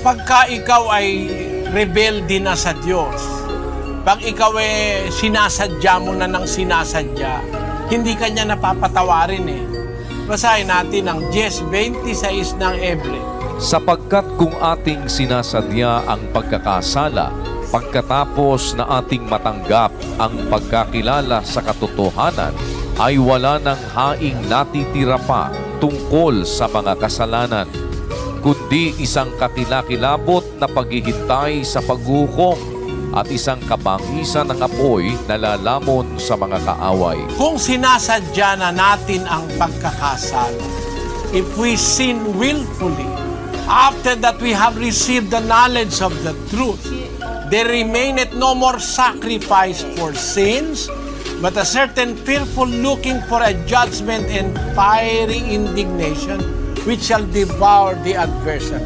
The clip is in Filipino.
pagka ikaw ay rebelde na sa Diyos, pag ikaw sinasadya mo na ng sinasadya, hindi ka niya napapatawarin eh. Basahin natin ang 10:26 ng Hebre. Sapagkat kung ating sinasadya ang pagkakasala, pagkatapos na ating matanggap ang pagkakilala sa katotohanan, ay wala ng haing natitira pa tungkol sa mga kasalanan, kundi isang kakilakilabot na paghihintay sa paghukom at isang kabangisan ng apoy na lalamon sa mga kaaway. Kung sinasadya na natin ang pagkakasala, if we sin willfully, after that we have received the knowledge of the truth, there remaineth no more sacrifice for sins, but a certain fearful looking for a judgment and fiery indignation, which shall devour the adversary.